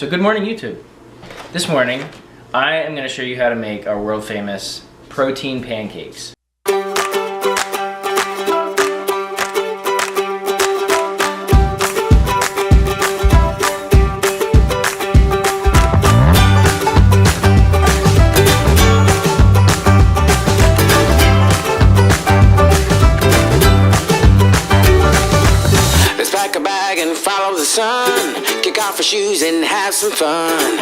So good morning, YouTube. This morning I am going to show you how to make our world famous protein pancakes. Let's pack a bag and follow the sun. Kick off our shoes and have some fun.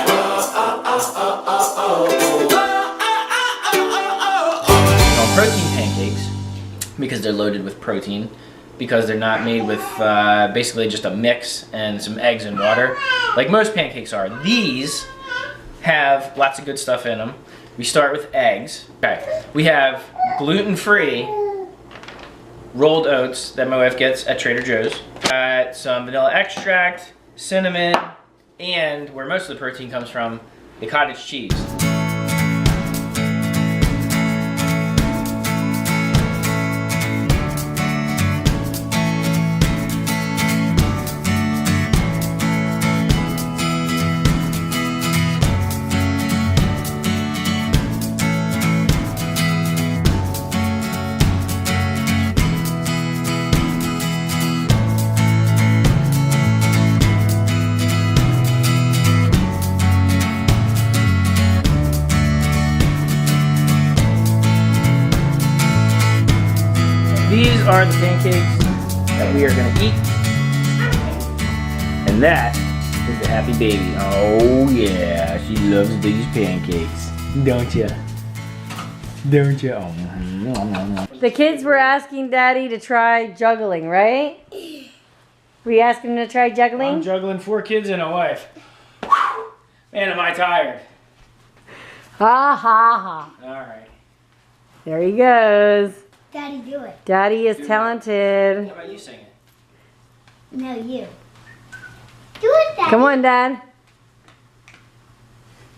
Protein pancakes, because they're loaded with protein, because they're not made with basically just a mix and some eggs and water, like most pancakes are. These have lots of good stuff in them. We start with eggs. Okay, we have gluten-free rolled oats that my wife gets at Trader Joe's. Got some vanilla extract, cinnamon, and where most of the protein comes from, the cottage cheese. These are the pancakes that we are going to eat. And that is the happy baby. Oh yeah, she loves these pancakes. Don't ya? Don't ya? Oh. The kids were asking Daddy to try juggling, right? Were you asking him to try juggling? I'm juggling 4 kids and a wife. Man, am I tired. Ha ha ha. Alright. There he goes. Daddy, do it. Daddy is talented. How about you sing it? No, you. Do it, Daddy. Come on, Dad.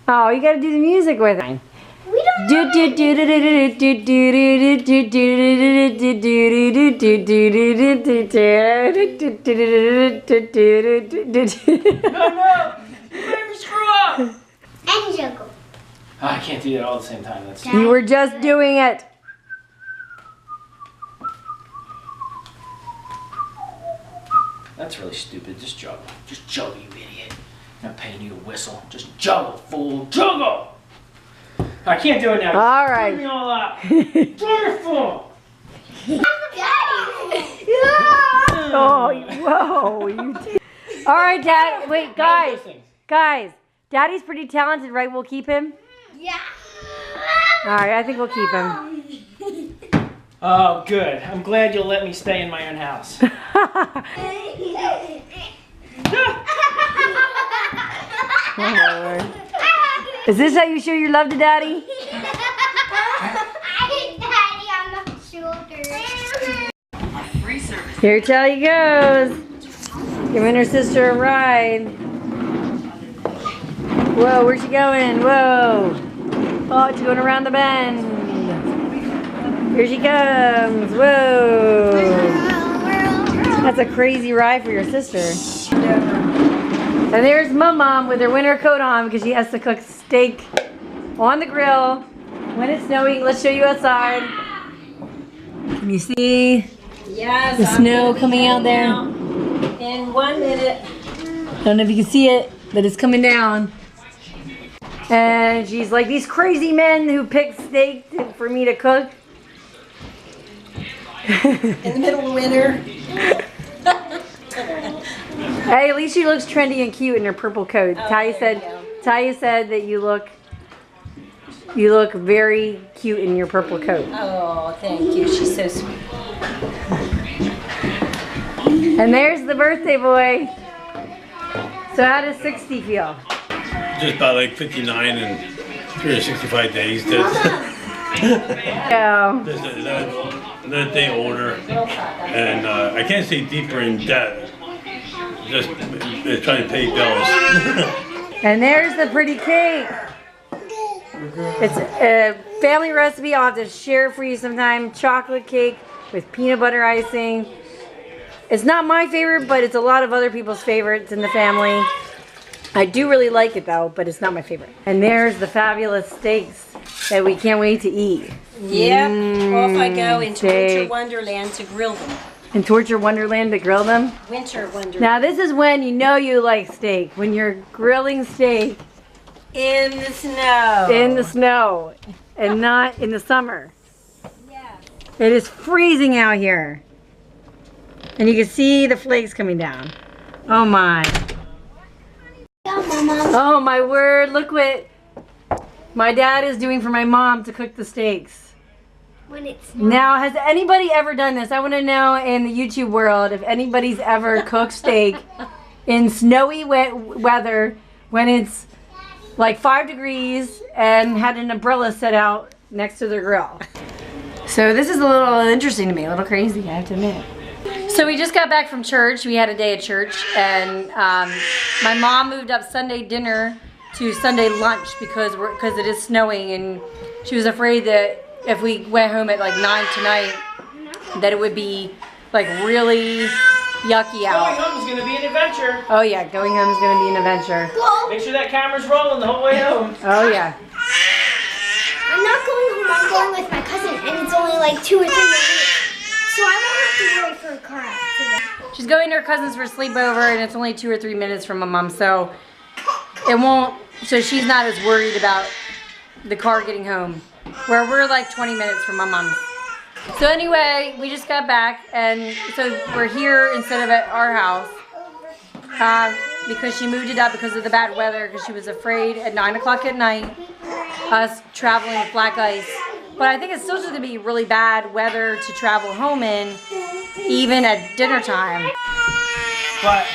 Oh, you gotta do the music with it. We don't Do do do do do do do do do do. No, no! You made me screw up! And juggle. Oh, I can't do that all at the same time. That's You were just doing it. really stupid. Just juggle. Just juggle, you idiot. I'm not paying you to whistle. Just juggle, fool. Juggle! I can't do it now. All right. Screw me all up. Wonderful! Daddy. Oh, whoa. All right, Dad. Wait, guys. Guys, Daddy's pretty talented, right? We'll keep him? Yeah. All right, I think we'll keep him. Oh, good. I'm glad you'll let me stay in my own house. Oh, is this how you show your love to Daddy? Daddy on the shoulder. Here Charlie goes. Giving her sister a ride. Whoa, where's she going? Whoa. Oh, she's going around the bend. Here she comes. Whoa. That's a crazy ride for your sister. And there's Mom with her winter coat on because she has to cook steak on the grill when it's snowing. Let's show you outside. Can you see the snow coming out there? In 1 minute. I don't know if you can see it, but it's coming down. And she's like, these crazy men who pick steak for me to cook. In the middle of winter. Hey, at least she looks trendy and cute in her purple coat. Talia said that you look very cute in your purple coat. Oh, thank you. She's so sweet. And there's the birthday boy. So how does 60 feel? Just about like 59 and 365 days. Yeah. Just another day older. And I can't say deeper in debt. Just trying to pay bills. And there's the pretty cake. It's a family recipe. I'll have to share it for you sometime. Chocolate cake with peanut butter icing. It's not my favorite, but it's a lot of other people's favorites in the family. I do really like it though, but it's not my favorite. And there's the fabulous steaks that we can't wait to eat. Yep. Off I go into steak. Winter Wonderland to grill them. In Torture Wonderland to grill them. Winter Wonderland. Now this is when you know you like steak. When you're grilling steak In the snow. in the snow and not in the summer. Yeah. It is freezing out here. And you can see the flakes coming down. Oh my. Oh my word, look what my dad is doing for my mom to cook the steaks. When it's Now, has anybody ever done this? I want to know in the YouTube world if anybody's ever cooked steak in snowy weather when it's like 5 degrees and had an umbrella set out next to the grill. So this is a little interesting to me, a little crazy, I have to admit. So we just got back from church. We had a day at church, and my mom moved up Sunday dinner to Sunday lunch because it is snowing, and she was afraid that if we went home at like 9 tonight, that it would be like really yucky Going out. home is gonna be an adventure. Oh yeah, going home is gonna be an adventure. Make sure that camera's rolling the whole way home. Oh yeah. I'm not going home. I'm going with my cousin, and it's only like 2 or 3 minutes, so I won't have to worry for a car accident. She's going to her cousin's for a sleepover, and it's only 2 or 3 minutes from my mom, so it won't. So she's not as worried about the car getting home, where we're like 20 minutes from my mom's. So anyway, we just got back, and so we're here instead of at our house because she moved it up because of the bad weather, because she was afraid at 9 o'clock at night us traveling with black ice. But I think it's still just gonna be really bad weather to travel home in, even at dinner time. But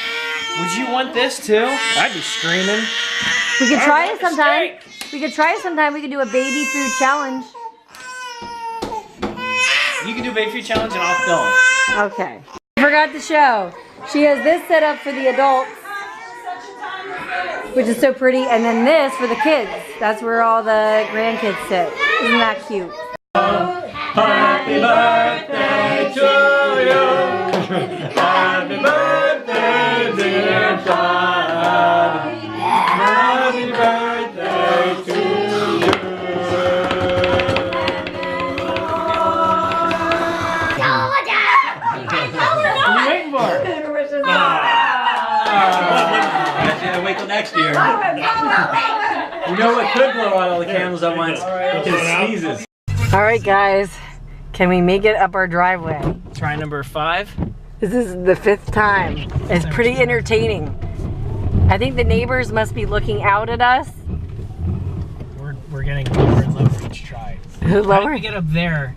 would you want this too? I'd be screaming. We could I try want it the sometime. steak. We could try it sometime. We could do a baby food challenge. You can do baby food challenge and I'll film. Okay. I forgot to show. She has this set up for the adults, which is so pretty, and then this for the kids. That's where all the grandkids sit. Isn't that cute? Happy birthday to you. Happy birthday, dear Todd. Happy birthday to you. What are you waiting for? Wait till next year. You know what could blow out all the candles at once? His sneezes. All right, guys. Can we make it up our driveway? Try number 5. This is the 5th time. It's pretty entertaining. I think the neighbors must be looking out at us. We're getting lower and lower each try. How did Lower? we get up there?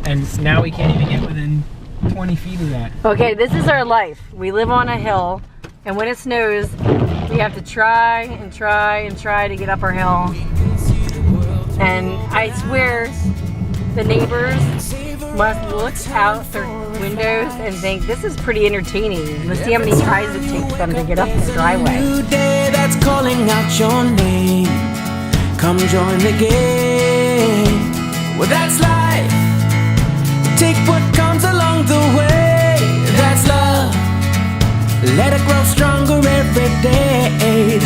And now we can't even get within 20 feet of that. Okay, this is our life. We live on a hill, and when it snows, we have to try and try and try to get up our hill. And I swear, the neighbors must look out their windows and think, this is pretty entertaining. Let's see how many tries it takes them to get up the driveway. New day that's calling out your name. Come join the game. Well, that's life. Take what comes along the way. That's love. Let it grow stronger every day.